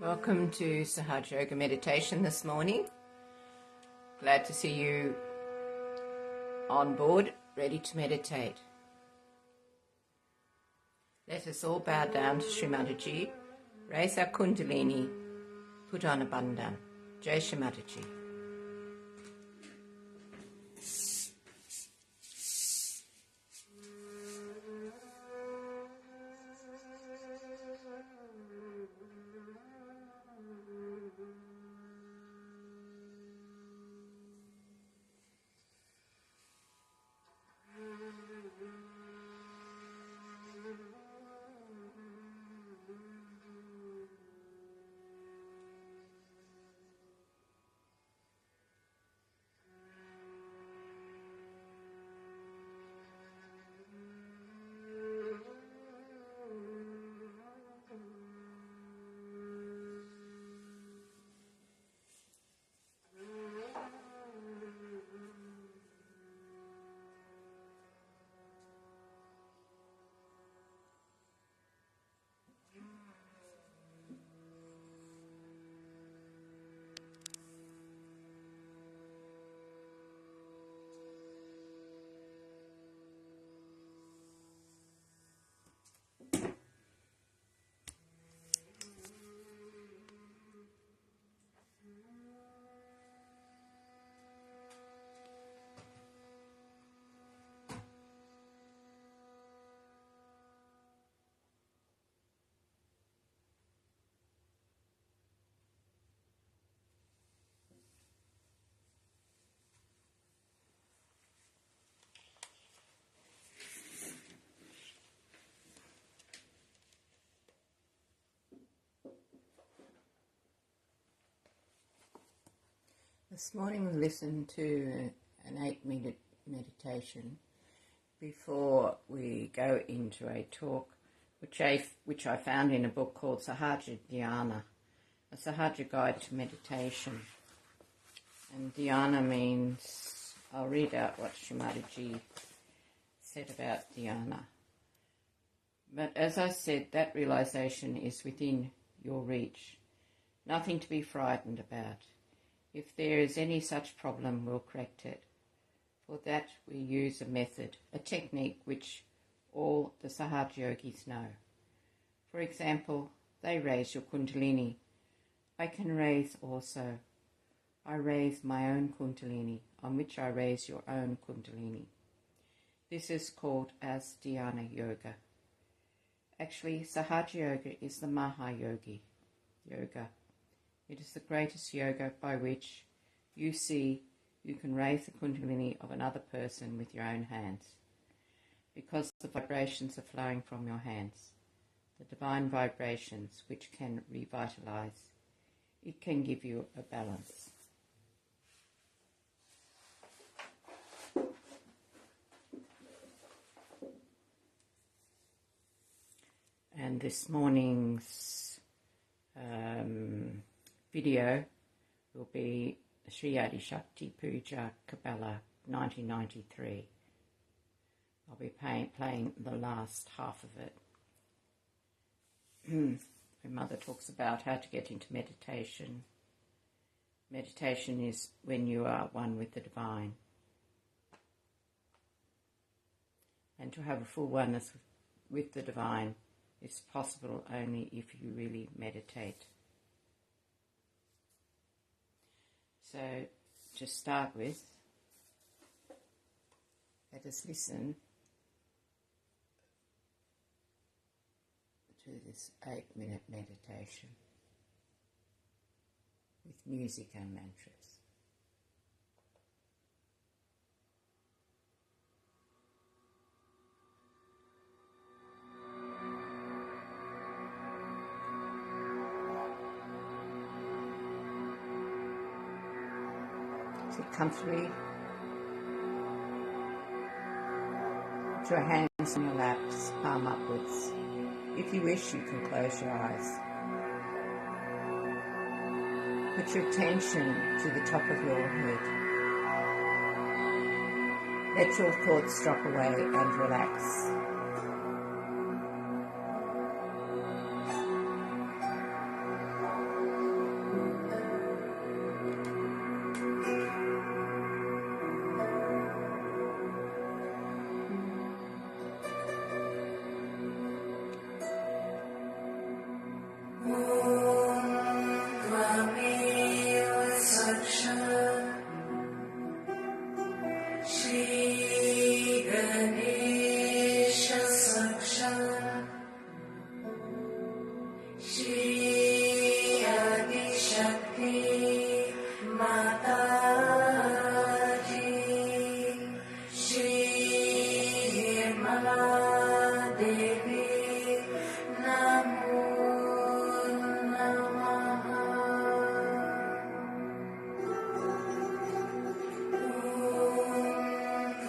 Welcome to Sahaja Yoga Meditation this morning. Glad to see you on board, ready to meditate. Let us all bow down to Shri Mataji, raise our Kundalini, put on a bandhan. Jai Shri Mataji. This morning we listened to an 8-minute meditation before we go into a talk which I found in a book called Sahaja Dhyana, a Sahaja guide to meditation. And dhyana means, I'll read out what Shri Mataji said about dhyana. But as I said, that realization is within your reach, nothing to be frightened about. If there is any such problem, we'll correct it. For that we use a method, a technique which all the Sahaja yogis know. For example, they raise your Kundalini. I can raise also. I raise my own Kundalini, on which I raise your own Kundalini. This is called as Dhyana Yoga. Actually, Sahaja Yoga is the Mahayogi Yoga. It is the greatest yoga by which you see you can raise the Kundalini of another person with your own hands, because the vibrations are flowing from your hands, the divine vibrations which can revitalize. It can give you a balance. this morning's video will be Shri Shakti Puja Kabbalah 1993. I'll be playing the last half of it. My mother talks about how to get into meditation. Meditation is when you are one with the divine. And to have a full oneness with the divine is possible only if you really meditate. So, to start with, let us listen to this 8-minute meditation with music and mantras. Sit comfortably. Put your hands on your laps, palm upwards. If you wish, you can close your eyes. Put your attention to the top of your head. Let your thoughts drop away and relax. Shri Mataji, Shri Mataji, Namo Namaha. Om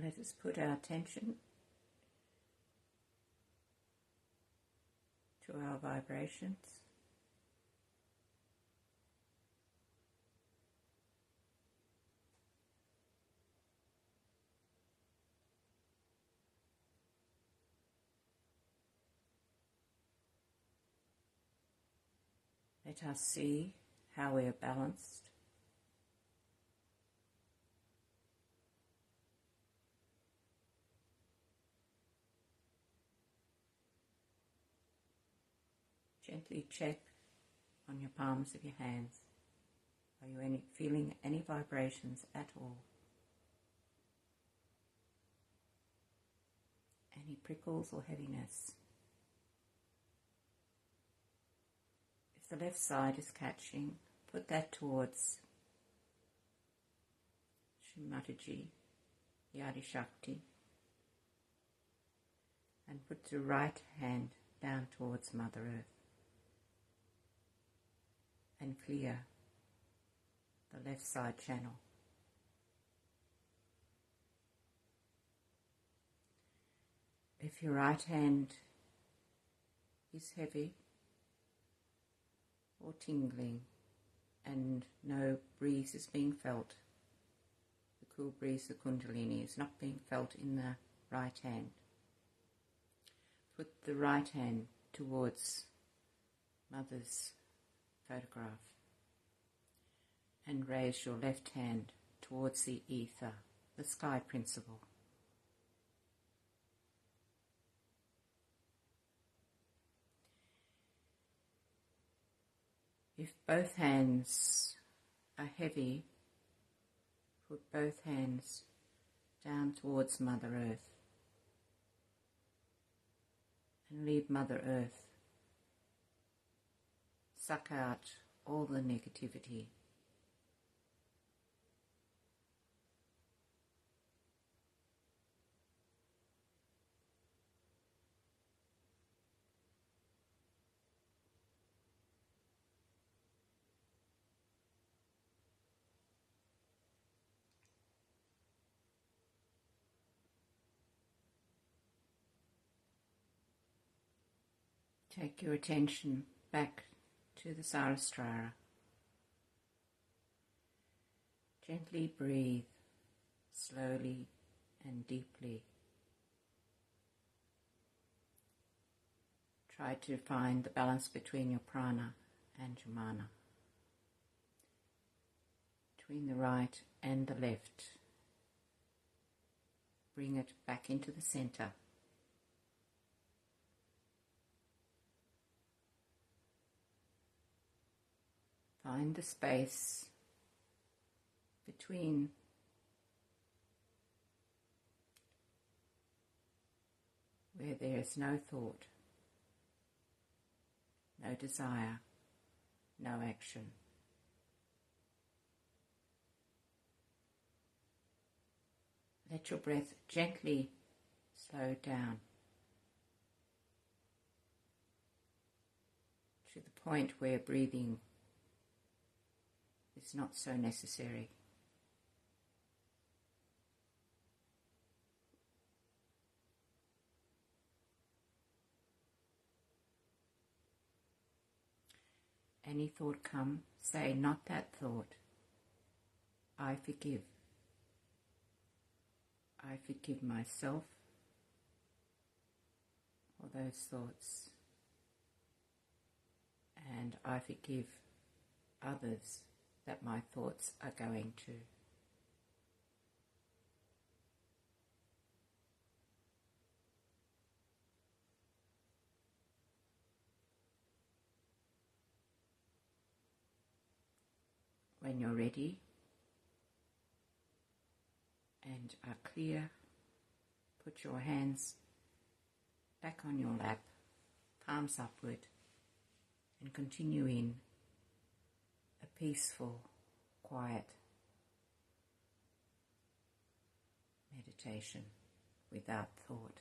let us put our attention to our vibrations. Let us see how we are balanced. Gently check on your palms of your hands. Are you feeling any vibrations at all? Any prickles or heaviness? If the left side is catching, put that towards Shri Mataji, the Adi Shakti, and put the right hand down towards Mother Earth and clear the left side channel. If your right hand is heavy or tingling and no breeze is being felt, the cool breeze, the Kundalini, is not being felt in the right hand, put the right hand towards Mother's photograph and raise your left hand towards the ether, the sky principle. If both hands are heavy, put both hands down towards Mother Earth and leave Mother Earth suck out all the negativity. Take your attention back to the Sahasrara. Gently breathe, slowly and deeply. Try to find the balance between your prana and your mana, between the right and the left. Bring it back into the center. Find the space between where there is no thought, no desire, no action. Let your breath gently slow down to the point where breathing is not so necessary. Any thought come, say, not that thought. I forgive. I forgive myself for those thoughts, and I forgive others that my thoughts are going to. When you're ready and are clear, put your hands back on your lap, palms upward, and continue in a peaceful, quiet meditation without thought.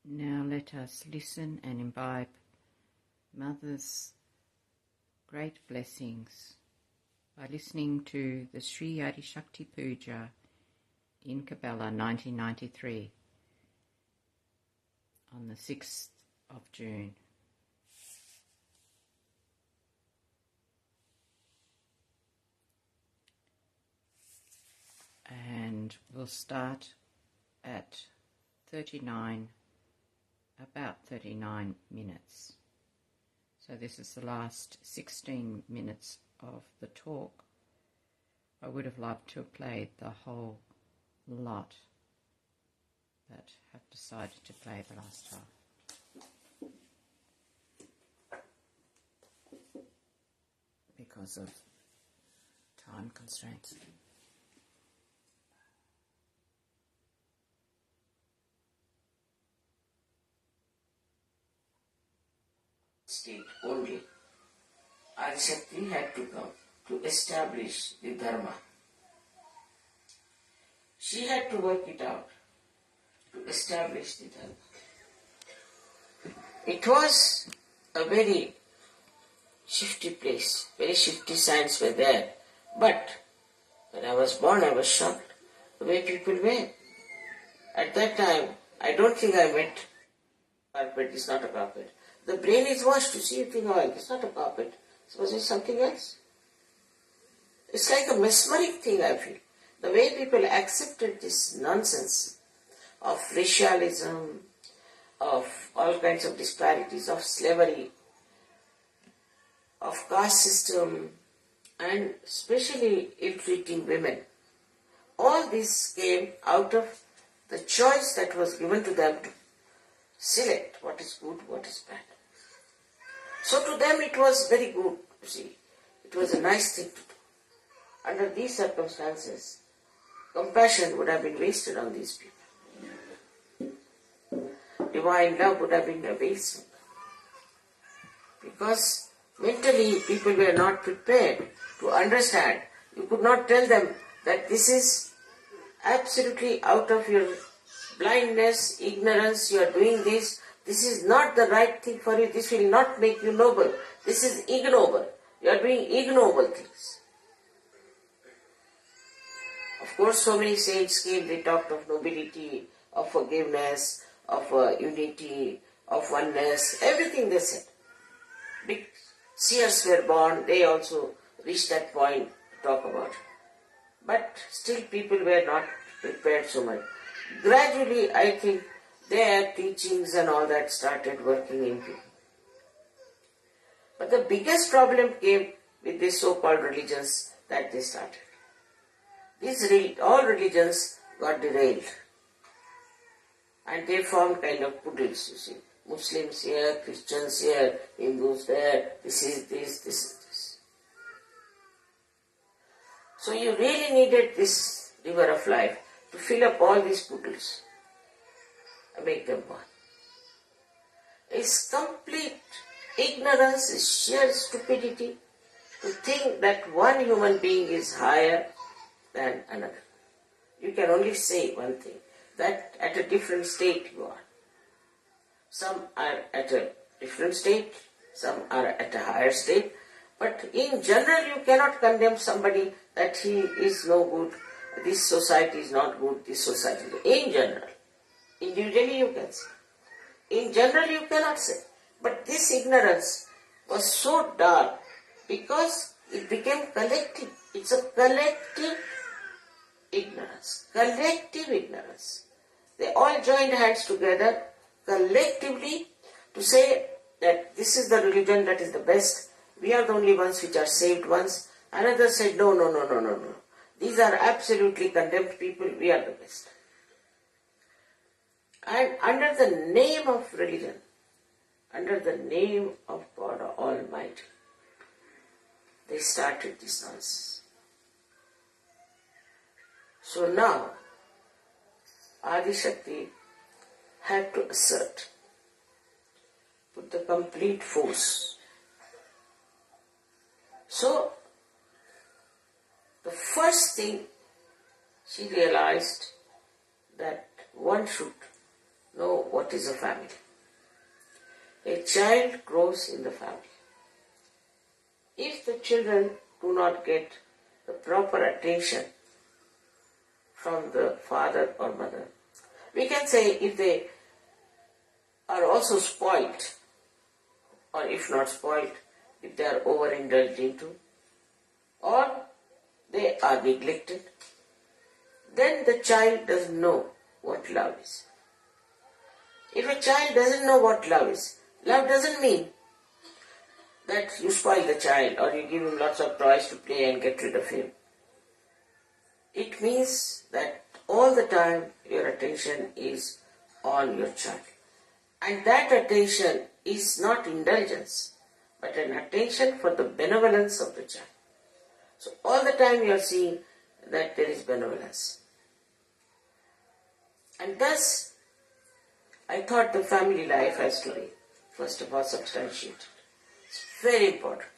Now let us listen and imbibe Mother's great blessings by listening to the Sri Adi Shakti Puja in Kabbalah 1993 on the 6th of June. And we'll start at about 39 minutes. So this is the last 16 minutes of the talk. I would have loved to have played the whole lot, but have decided to play the last half because of time constraints. State only, Adishakti had to come to establish the Dharma. She had to work it out to establish the Dharma. It was a very shifty place, very shifty signs were there. But when I was born, I was shocked the way people were. At that time, I don't think I met carpet, it's not a carpet. The brain is washed, you see, you think, oh, it's not a carpet. Suppose it's something else. It's like a mesmeric thing, I feel. The way people accepted this nonsense of racialism, of all kinds of disparities, of slavery, of caste system, and especially ill-treating women. All this came out of the choice that was given to them to select what is good, what is bad. So to them it was very good, you see. It was a nice thing to do. Under these circumstances, compassion would have been wasted on these people. Divine love would have been a waste. Because mentally people were not prepared to understand. You could not tell them that this is absolutely out of your blindness, ignorance, you are doing this. This is not the right thing for you. This will not make you noble. This is ignoble. You are doing ignoble things. Of course, so many saints came, they talked of nobility, of forgiveness, of unity, of oneness, everything they said. Big seers were born, they also reached that point to talk about it. But still people were not prepared so much. Gradually, I think, their teachings and all that started working in people. But the biggest problem came with these so-called religions that they started. All religions got derailed. And they formed kind of poodles, you see. Muslims here, Christians here, Hindus there, this is this, this is this. So you really needed this river of life to fill up all these poodles and make them one. It's complete ignorance, is sheer stupidity to think that one human being is higher than another. You can only say one thing, that at a different state you are. Some are at a different state, some are at a higher state, but in general you cannot condemn somebody that he is no good, this society is not good, this society is good. In general. Individually you can say. In general you cannot say. But this ignorance was so dark because it became collective. It's a collective ignorance. Collective ignorance. They all joined hands together collectively to say that this is the religion that is the best. We are the only ones which are saved ones. Another said, no. These are absolutely condemned people. We are the best. And under the name of religion, under the name of God Almighty, they started this nonsense. So now, Adi Shakti had to assert, put the complete force. So, the first thing she realized that one should know what is a family. A child grows in the family. If the children do not get the proper attention from the father or mother, we can say if they are also spoilt, or if not spoilt, if they are overindulged into, or they are neglected, then the child doesn't know what love is. If a child doesn't know what love is, love doesn't mean that you spoil the child or you give him lots of toys to play and get rid of him. It means that all the time your attention is on your child. And that attention is not indulgence, but an attention for the benevolence of the child. So all the time you are seeing that there is benevolence. And thus, I thought the family life has to be, first of all, substantiated. It's very important.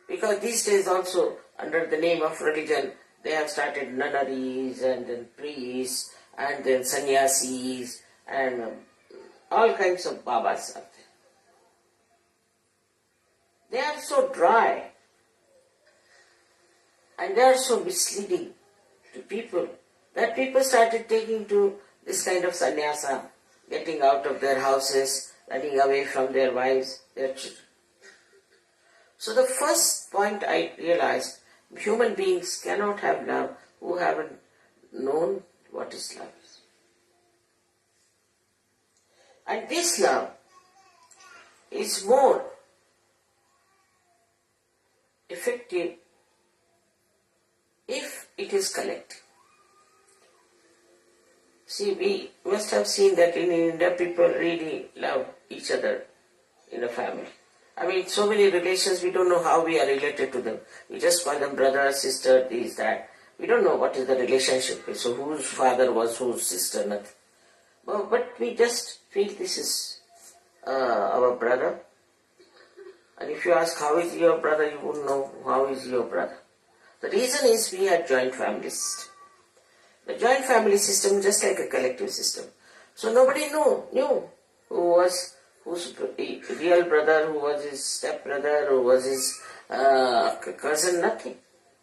Because these days also, under the name of religion, they have started nunneries and then priests and then sannyasis and all kinds of babas are there. They are so dry and they are so misleading to people that people started taking to this kind of sannyasa, getting out of their houses, running away from their wives, their children. So the first point I realized, human beings cannot have love who haven't known what is love. And this love is more effective if it is collective. See, we must have seen that in India people really love each other in a family. I mean, so many relations, we don't know how we are related to them. We just call them brother, sister, this, that. We don't know what is the relationship. So whose father was whose sister, nothing. But we just feel this is our brother. And if you ask how is your brother, you wouldn't know how is your brother. The reason is we had joint family system. The joint family system is just like a collective system. So nobody knew who was whose real brother, who was his stepbrother, who was his cousin, nothing.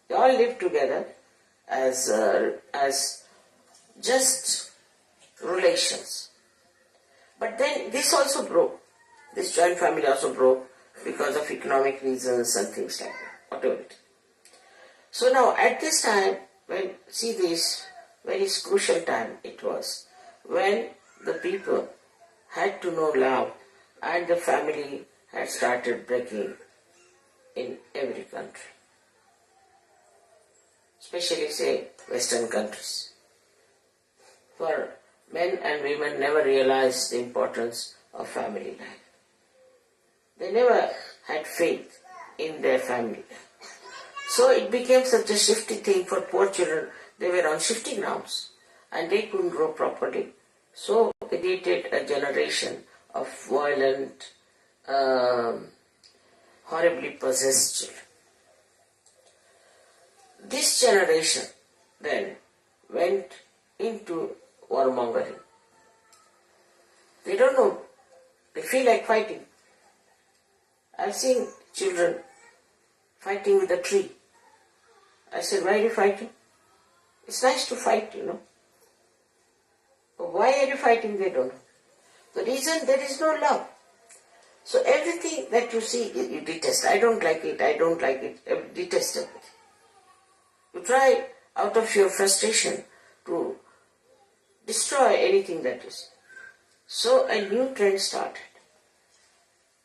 They all lived together as just relations. But then this also broke. This joint family also broke because of economic reasons and things like that, whatever it is. So now at this time, see this very crucial time it was, when the people had to know love and the family had started breaking in every country. Especially say Western countries. For men and women never realized the importance of family life. They never had faith in their family life. So it became such a shifty thing for poor children. They were on shifty grounds and they couldn't grow properly. So they created a generation of violent, horribly possessed children. This generation then went into warmongering. They don't know. They feel like fighting. I've seen children fighting with a tree. I said, why are you fighting? It's nice to fight, But why are you fighting? They don't know. The reason, there is no love. So everything that you see, you detest. I don't like it, detest everything. You try out of your frustration to destroy anything that you see. So a new trend started.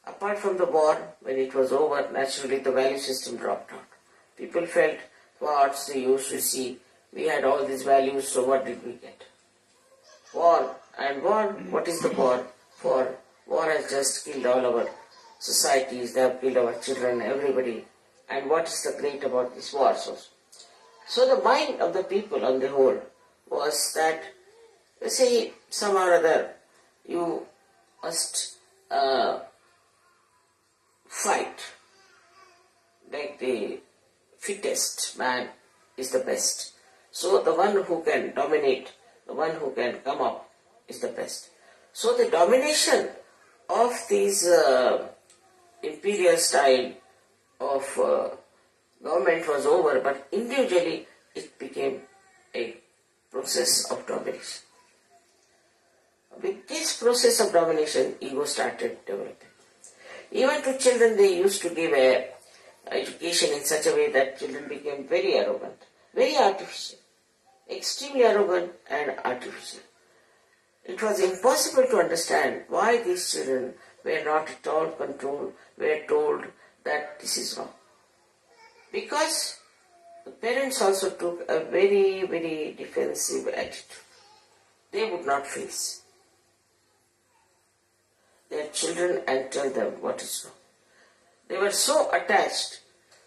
Apart from the war, when it was over, naturally the value system dropped out. People felt, what's the use? You see, we had all these values, so what did we get? War. And war, what is the war for? War has just killed all our societies, they have killed our children, everybody. And what is the great about this war? So the mind of the people on the whole was that, let's say, somehow or other, you must fight. Like the fittest man is the best. So the one who can dominate, the one who can come up is the best. So the domination of these imperial style of government was over, but individually it became a process of domination. With this process of domination, ego started developing. Even to children, they used to give education in such a way that children became very arrogant, very artificial, extremely arrogant and artificial. It was impossible to understand why these children were not at all controlled, were told that this is wrong. Because the parents also took a very, very defensive attitude. They would not face their children and tell them what is wrong. They were so attached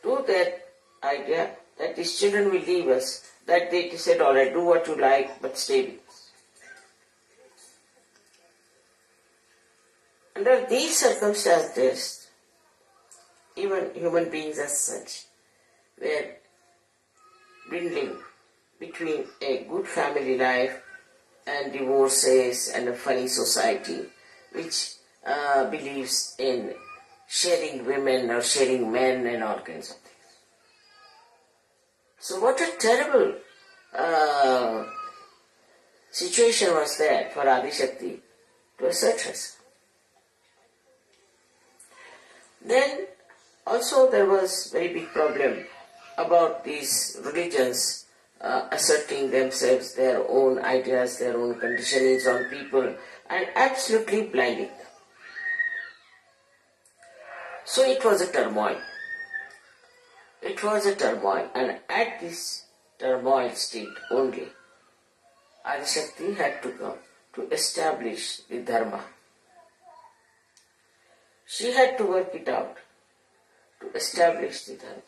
to their idea that these children will leave us, that they said, all right, do what you like, but stay with us. Under these circumstances, even human beings as such were dwindling between a good family life and divorces and a funny society which believes in sharing women or sharing men and all kinds of things. So what a terrible situation was there for Adishakti to assert herself. Then also there was very big problem about these religions asserting themselves, their own ideas, their own conditionings on people, and absolutely blinding them. So it was a turmoil. It was a turmoil, and at this turmoil state only, Adishakti had to come to establish the dharma. She had to work it out to establish the dharma.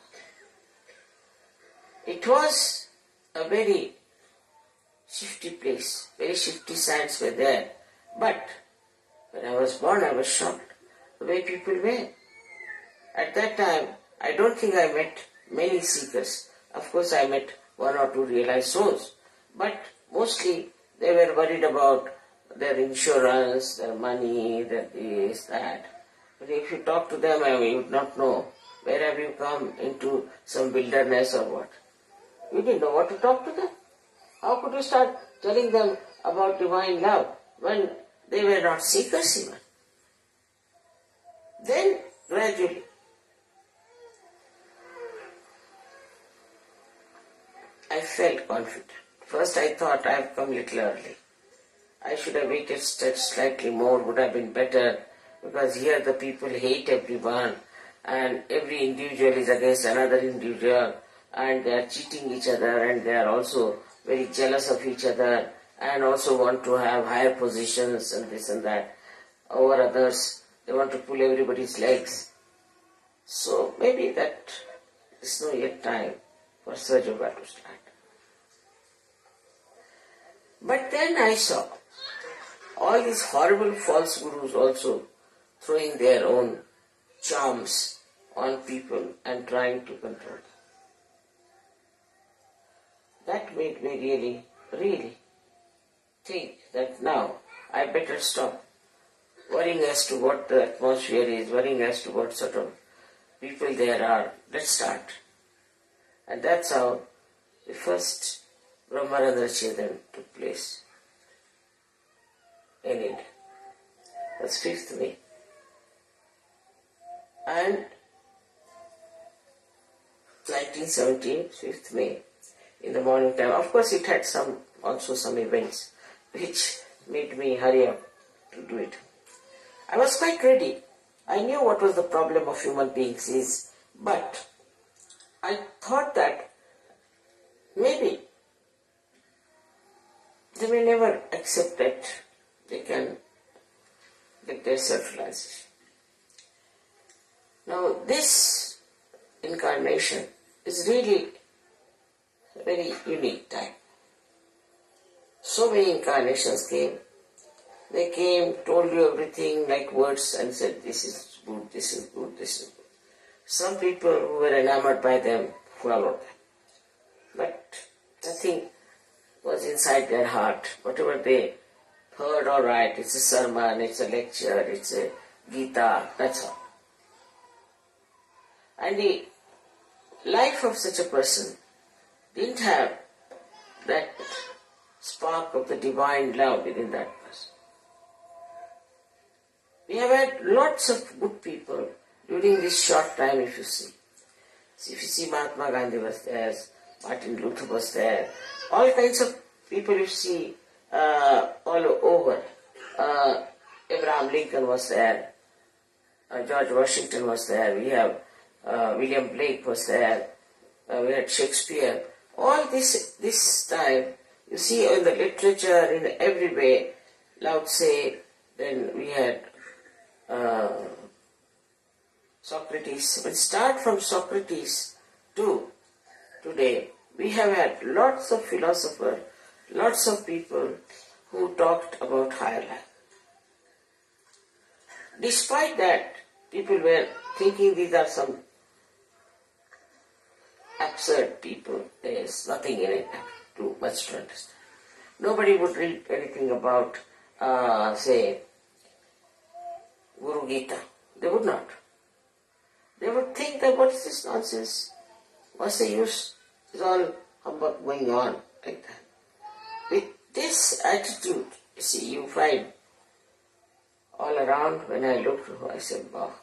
It was a very shifty place, very shifty signs were there. But when I was born, I was shocked the way people were. At that time, I don't think I met many seekers. Of course, I met one or two realized souls. But mostly, they were worried about their insurance, their money, their this, that. But if you talk to them, you would not know. Where have you come into some wilderness or what? You didn't know what to talk to them. How could you start telling them about divine love when they were not seekers even? Then, gradually, I felt confident. First I thought I have come a little early. I should have waited slightly more, would have been better, because here the people hate everyone and every individual is against another individual and they are cheating each other and they are also very jealous of each other and also want to have higher positions and this and that over others. They want to pull everybody's legs. So maybe that is no yet time for Sahaja to start. But then I saw all these horrible false gurus also throwing their own charms on people and trying to control them. That made me really think that now I better stop worrying as to what the atmosphere is, worrying as to what sort of people there are. Let's start. And that's how the first Brahmarandra Chedan took place in India. That's 5th May. And 1917, 5th May, in the morning time. Of course it had also some events which made me hurry up to do it. I was quite ready. I knew what was the problem of human beings is, but I thought that maybe they may never accept that they can get their self-realization. Now this incarnation is really a very unique time. So many incarnations came. They came, told you everything like words and said, this is good, this is good, this is good. Some people who were enamored by them followed them. But nothing was inside their heart. Whatever they heard, all right, it's a sermon, it's a lecture, it's a Gita, that's all. And the life of such a person didn't have that spark of the divine love within that person. We have had lots of good people during this short time, if you see. If you see, Mahatma Gandhi was there, Martin Luther was there, all kinds of people you see all over. Abraham Lincoln was there, George Washington was there, we have William Blake was there, we had Shakespeare. All this time, you see in the literature, in every way, Lao Tse, then we had Socrates. But start from Socrates to today, we have had lots of philosophers, lots of people who talked about higher life. Despite that, people were thinking these are some absurd people. There is nothing in it too much to understand. Nobody would read anything about, say, Guru Gita. They would not. They would think that what is this nonsense? What's the use? It's all humbug going on like that. With this attitude, you see, you find all around. When I looked, I said, wow,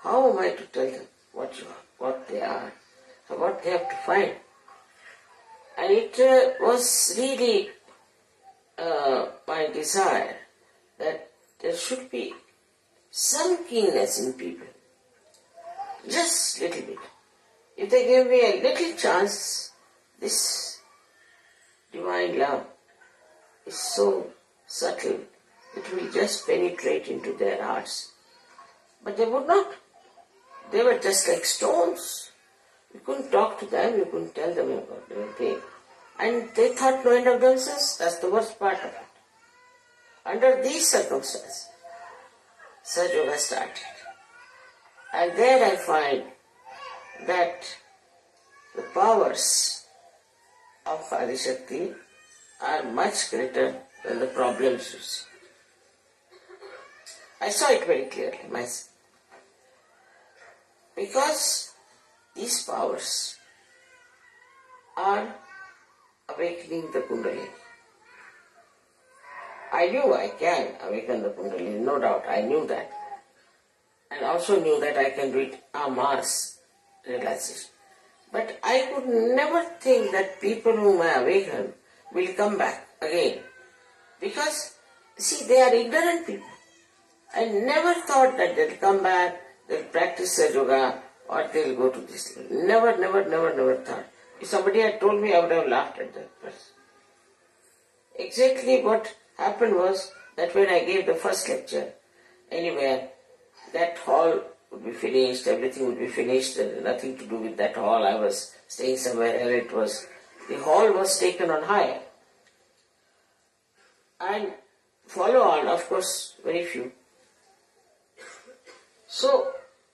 how am I to tell them what they are, and what they have to find? And it was really my desire that there should be some keenness in people, just a little bit. If they give me a little chance, this divine love is so subtle, it will just penetrate into their hearts. But they would not. They were just like stones. You couldn't talk to them, you couldn't tell them about anything. And they thought no end of themselves. That's the worst part of it. Under these circumstances, Sahaja Yoga started. And there I find that the powers of Adi Shakti are much greater than the problems you see. I saw it very clearly myself. Because these powers are awakening the Kundalini. I knew I can awaken the Kundalini, no doubt, I knew that. And also knew that I can do it en masse realization. But I could never think that people whom I awaken will come back again. Because, see, they are ignorant people. I never thought that they'll come back, they'll practice Sahaja Yoga, or they'll go to this level. Never thought. If somebody had told me, I would have laughed at that person. Exactly what happened was that when I gave the first lecture anywhere, that hall would be finished, everything would be finished, nothing to do with that hall. I was staying somewhere else. The hall was taken on hire. And follow on, of course, very few. So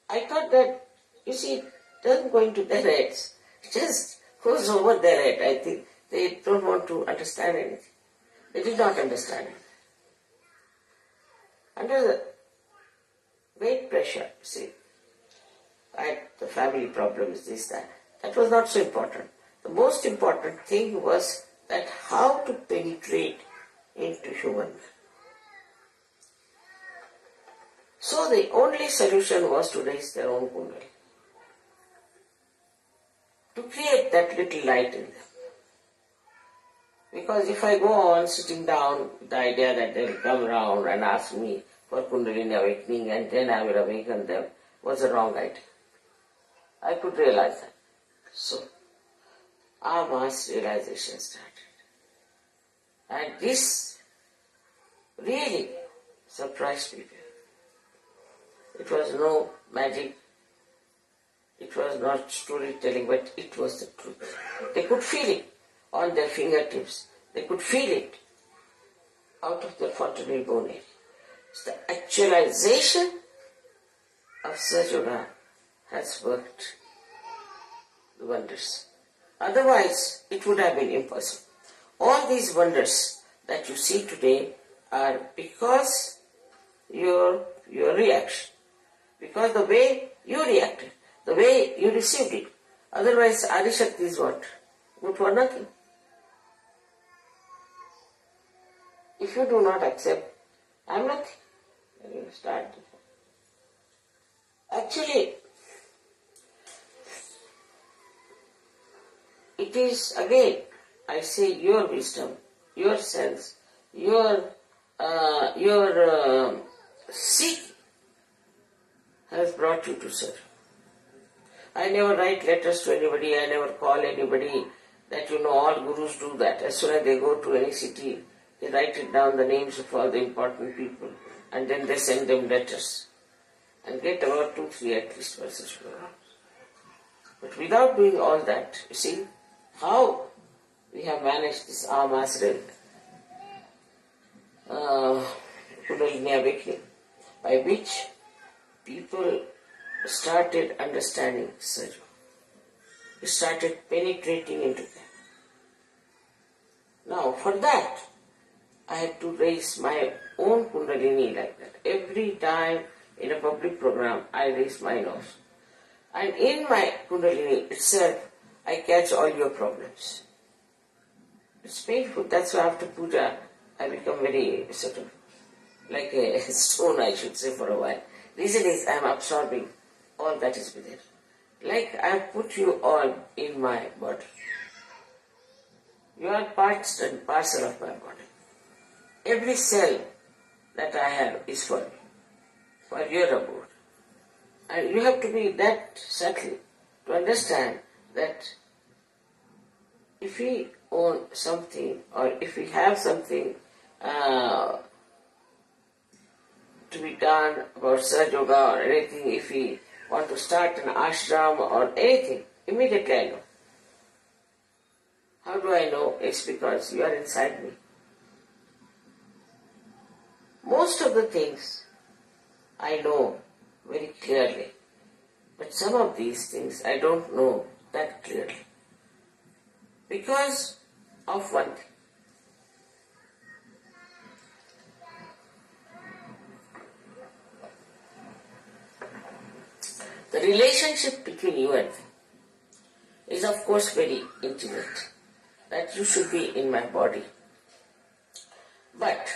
I thought that, you see, it doesn't go into their heads. It just goes over their head. I think they don't want to understand anything. They did not understand it. Under the great pressure, see, I had the family problems, this, that. That was not so important. The most important thing was that how to penetrate into human. So the only solution was to raise their own Kundalini. To create that little light in them. Because if I go on sitting down with the idea that they will come around and ask me for Kundalini awakening and then I will awaken them, was a wrong idea. I could realize that. So, our mass realization started. And this really surprised people. It was no magic, it was not storytelling, but it was the truth. They could feel it on their fingertips. They could feel it out of their fontanel bone area. It's the actualization of Sahaja Yoga has worked the wonders. Otherwise, it would have been impossible. All these wonders that you see today are because your reaction, because the way you reacted, the way you received it. Otherwise, Adishakti is what? Good for nothing. If you do not accept, I am nothing, then you start. Actually, it is again, I say, your wisdom, your sense, your seeking has brought you to serve. I never write letters to anybody, I never call anybody. That all gurus do that. As soon as they go to any city, they write it down, the names of all the important people, and then they send them letters and get about 2-3 at least per such program. But without doing all that, you see how we have managed this Amasril Kundalini awakening, by which people started understanding Sahaja. We started penetrating into them. Now, for that, I had to raise my own Kundalini like that. Every time in a public program, I raise my nose. And in my Kundalini itself, I catch all your problems. It's painful. That's why after puja, I become very sort of like a stone, I should say, for a while. Reason is I am absorbing all that is within. Like I have put you all in my body. You are parts and parcel of my body. Every cell that I have is for your abode. And you have to be that subtle to understand that if we own something or if we have something to be done about Sahaja Yoga or anything, if we want to start an ashram or anything, immediately I know. How do I know? It's because you are inside me. Most of the things I know very clearly, but some of these things I don't know that clearly. Because of one thing. The relationship between you and me is of course very intimate, that you should be in my body. But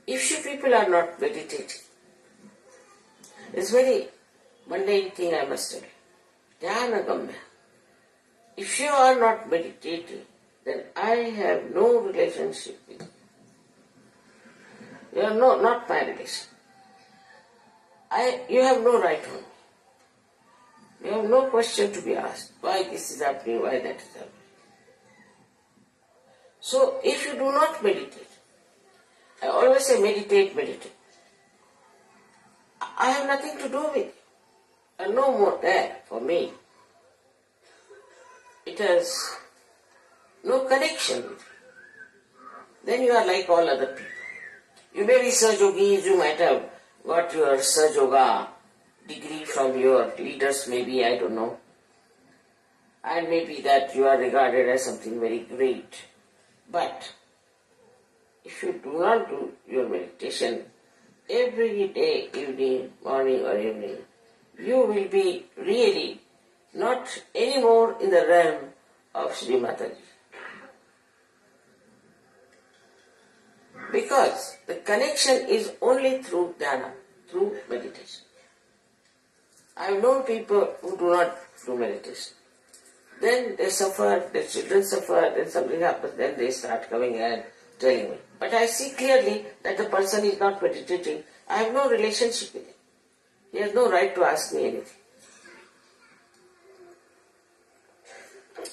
if you people are not meditating, it's very mundane thing I must tell you. Dhyanagamya. If you are not meditating, then I have no relationship with you. You are not my relation. You have no right on me. You have no question to be asked. Why this is happening, why that is happening. So, if you do not meditate, I always say meditate. I have nothing to do with you. And no more there for me. It has no connection with you. Then you are like all other people. You may be Sahaja Yogis, you might have got your Sahaja Yoga degree from your leaders, maybe, I don't know. And maybe that you are regarded as something very great. But if you do not do your meditation every day, evening, morning or evening, you will be really not anymore in the realm of Shri Mataji. Because the connection is only through dhyana, through meditation. I have known people who do not do meditation. Then they suffer, their children suffer, then something happens, then they start coming and telling me. But I see clearly that the person is not meditating. I have no relationship with him. He has no right to ask me anything.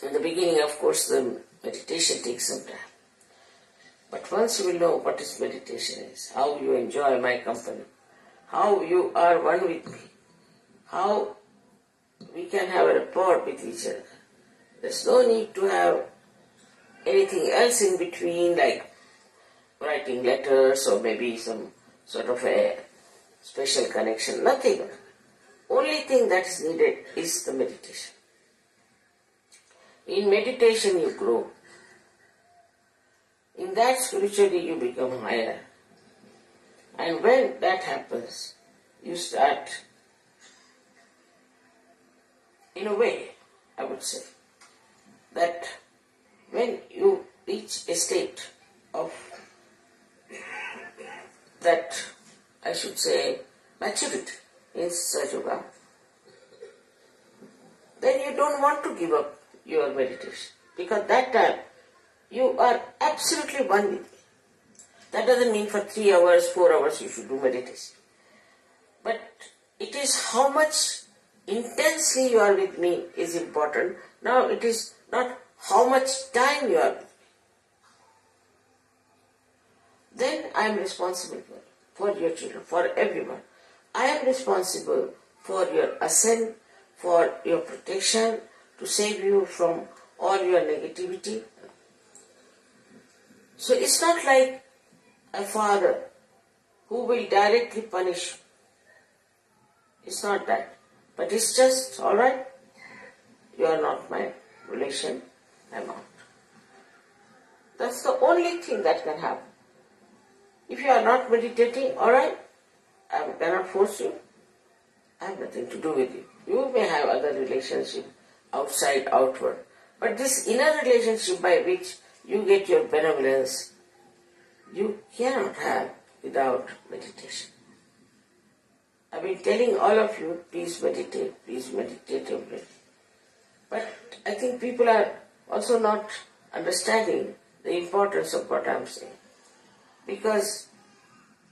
In the beginning, of course, the meditation takes some time. But once you will know what is meditation is, how you enjoy my company, how you are one with me, how we can have a rapport with each other. There's no need to have anything else in between, like writing letters or maybe some sort of a special connection. Nothing. Only thing that is needed is the meditation. In meditation you grow. In that spiritually you become higher. And when that happens, you start, in a way, I would say, that when you reach a state of that, I should say, maturity in Sahaja, then you don't want to give up your meditation. Because that time, you are absolutely one with me. That doesn't mean for 3 hours, 4 hours you should do meditation. But it is how much intensely you are with me is important. Now it is not how much time you are with me. Then I am responsible for your children, for everyone. I am responsible for your ascent, for your protection, to save you from all your negativity. So it's not like a father who will directly punish you. It's not that. But it's just, alright, you are not my relation, I'm out. That's the only thing that can happen. If you are not meditating, alright, I cannot force you. I have nothing to do with you. You may have other relationship outside, outward. But this inner relationship by which you get your benevolence, you cannot have without meditation. I've been telling all of you, please meditate every day. But I think people are also not understanding the importance of what I'm saying. Because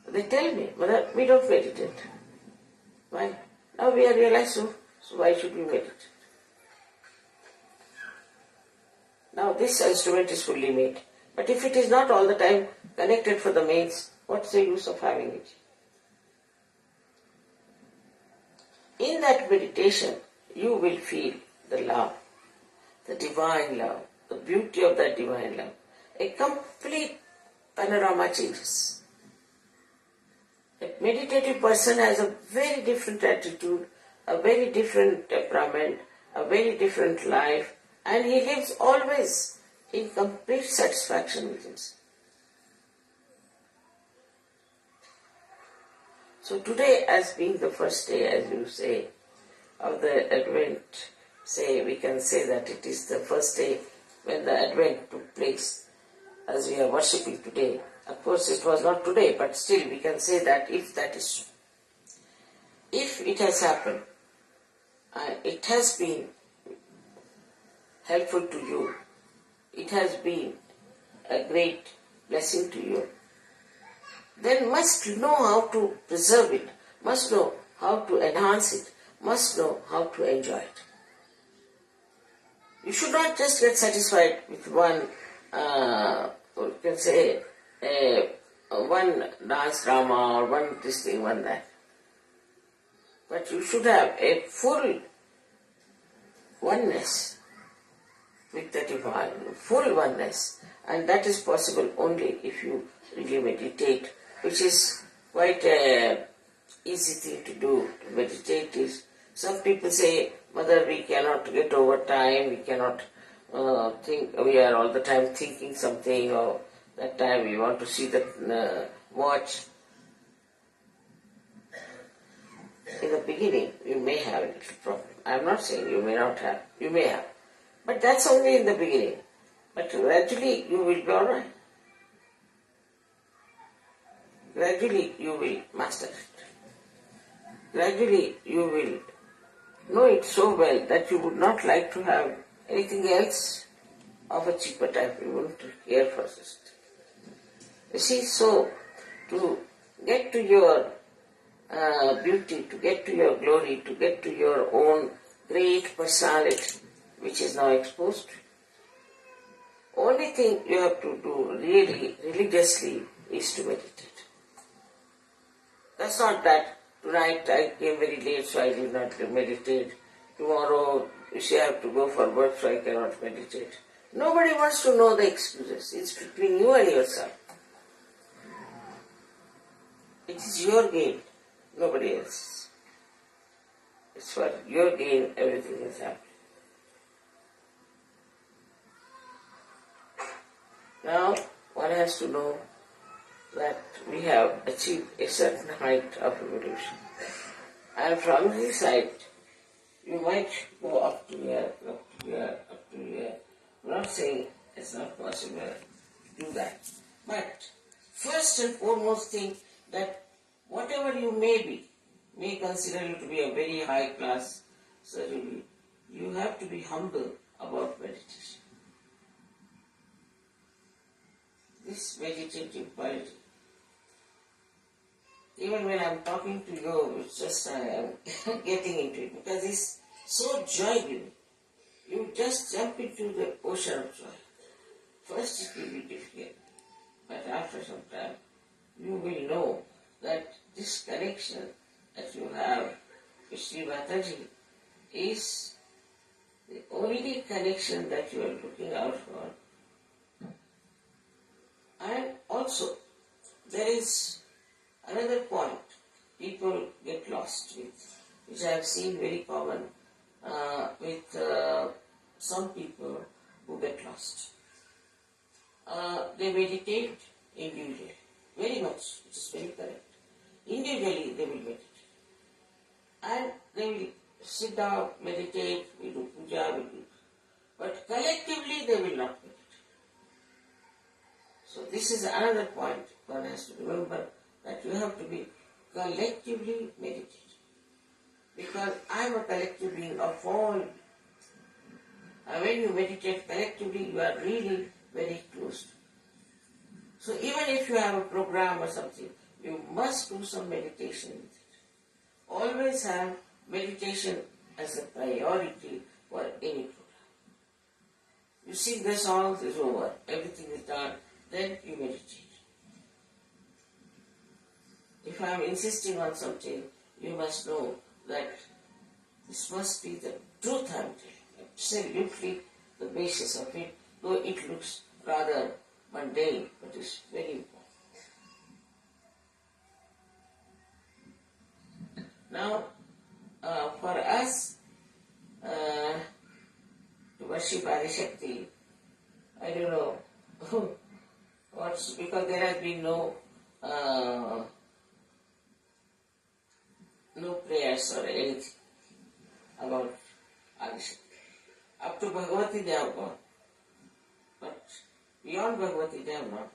they tell me, Mother, we don't meditate. Why? Now we are realized, so why should we meditate? Now this instrument is fully made. But if it is not all the time connected for the mains, what's the use of having it? In that meditation, you will feel the love, the divine love, the beauty of that divine love. A complete panorama changes. A meditative person has a very different attitude, a very different temperament, a very different life, and he lives always in complete satisfaction with himself. So today, as being the first day, as you say, of the Advent, we can say that it is the first day when the Advent took place, as we are worshipping today. Of course, it was not today, but still we can say that if that is so. If it has happened, it has been helpful to you, it has been a great blessing to you, then must know how to preserve it, must know how to enhance it, must know how to enjoy it. You should not just get satisfied with one, you can say, one dance drama or one this thing, one that. But you should have a full oneness with the divine, full oneness. And that is possible only if you really meditate, which is quite an easy thing to do. To meditate is, some people say, Mother, we cannot get over time, we cannot think, we are all the time thinking something, or that time we want to see the watch. In the beginning, you may have a little problem. I am not saying you may not have, you may have. But that's only in the beginning. But gradually you will be alright. Gradually you will master it. Gradually you will know it so well that you would not like to have anything else of a cheaper type. You wouldn't care for it. You see, so to get to your beauty, to get to your glory, to get to your own great personality, which is now exposed, only thing you have to do really religiously is to meditate. That's not that tonight I came very late so I did not meditate. Tomorrow you say I have to go for work so I cannot meditate. Nobody wants to know the excuses. It's between you and yourself. It is your gain, nobody else. It's for your gain everything is happening. Now, one one has to know that we have achieved a certain height of evolution. And from this height, you might go up to here, up to here, up to here. I'm not saying it's not possible to do that. But first and foremost thing that whatever you may consider you to be a very high class certainly, you have to be humble about meditation. This meditative quality. Even when I'm talking to you, it's just I am getting into it because it's so joy-giving. You just jump into the ocean of joy. First it will be difficult, but after some time you will know that this connection that you have with Shri Mataji is the only connection that you are looking out for. And also, there is another point people get lost with, which I have seen very common with some people who get lost. They meditate individually, very much, which is very correct. Individually they will meditate. And they will sit down, meditate, we do puja, we do. But collectively they will not meditate. So this is another point one has to remember, that you have to be collectively meditating. Because I am a collective being of all. And when you meditate collectively, you are really very close. So even if you have a program or something, you must do some meditation with it. Always have meditation as a priority for any program. You sing the songs, it's over, everything is done, then you meditate. If I am insisting on something, you must know that this must be the truth I am telling. Absolutely the basis of it, though it looks rather mundane, but it's very important. Now, for us to worship Adishakti, I don't know what's, because there has been no prayers or anything about Adishakti. Up to Bhagavati they have gone, but beyond Bhagavati they have not.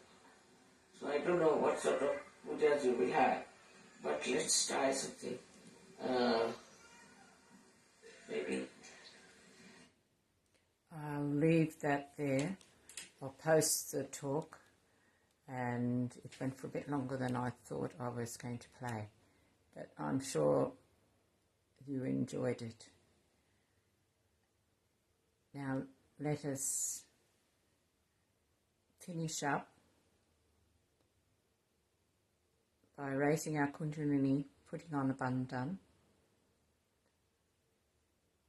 So I don't know what sort of pujas you will have, but let's try something. Maybe. I'll leave that there. I'll post the talk, and it went for a bit longer than I thought I was going to play, but I'm sure you enjoyed it. Now let us finish up by raising our Kundalini, putting on a bandhan,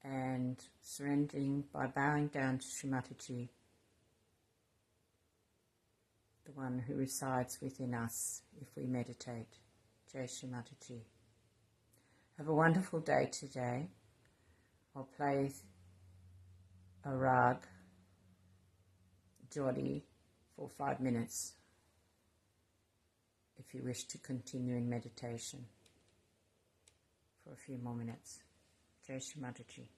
and surrendering by bowing down to Shri Mataji, the one who resides within us if we meditate. Jai Shri Mataji. Have a wonderful day today. I'll play a rag, Jodi, for 5 minutes if you wish to continue in meditation for a few more minutes. Jai Shri Mataji.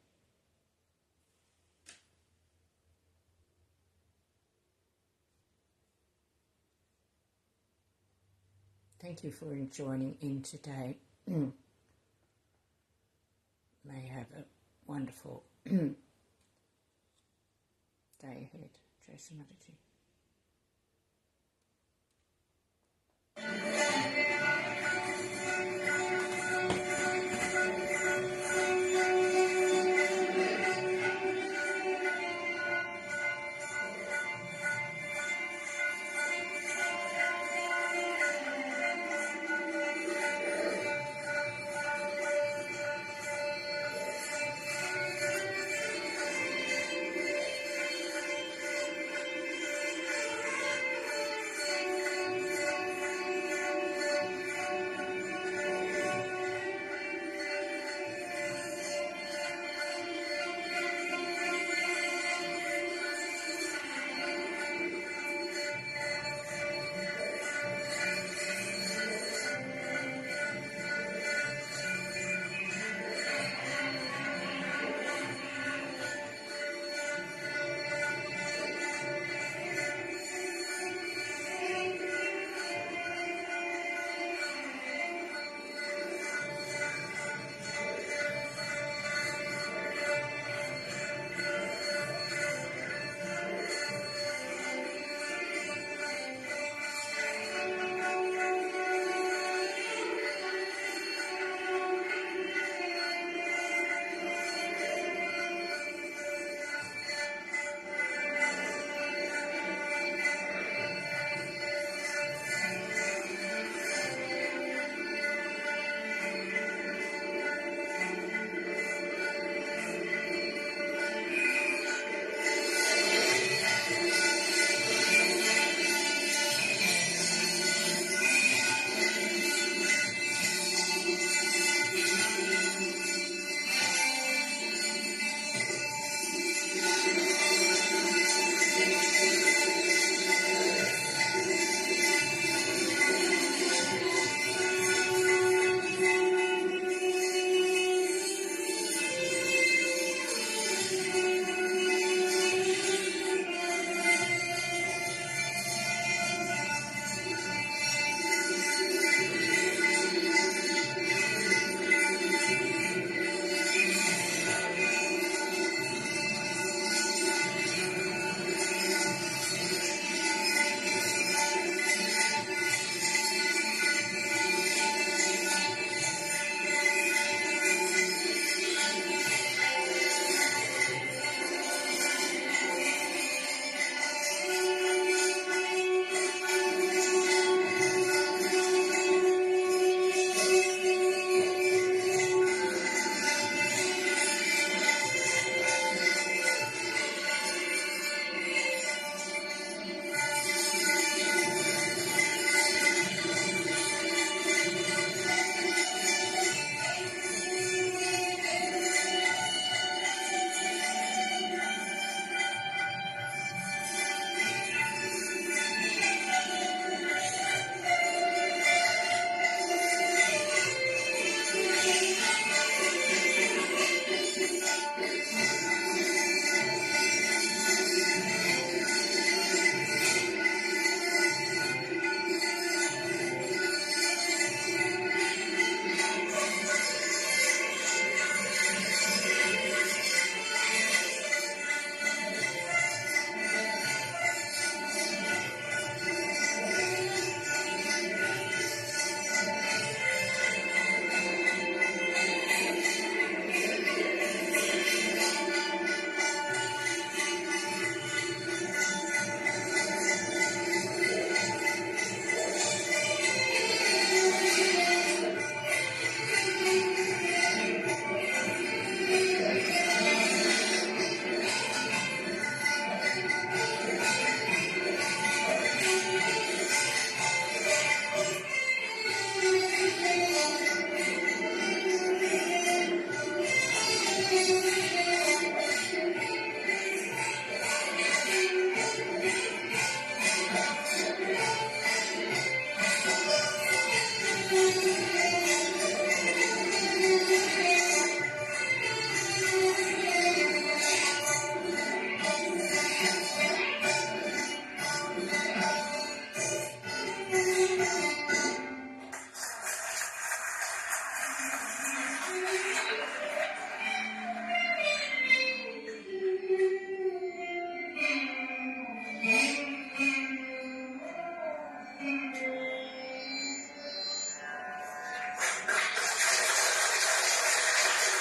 Thank you for joining in today. May you have a wonderful day ahead. Jai Shri Mataji.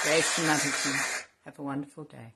Jai Shri Mataji. Have a wonderful day.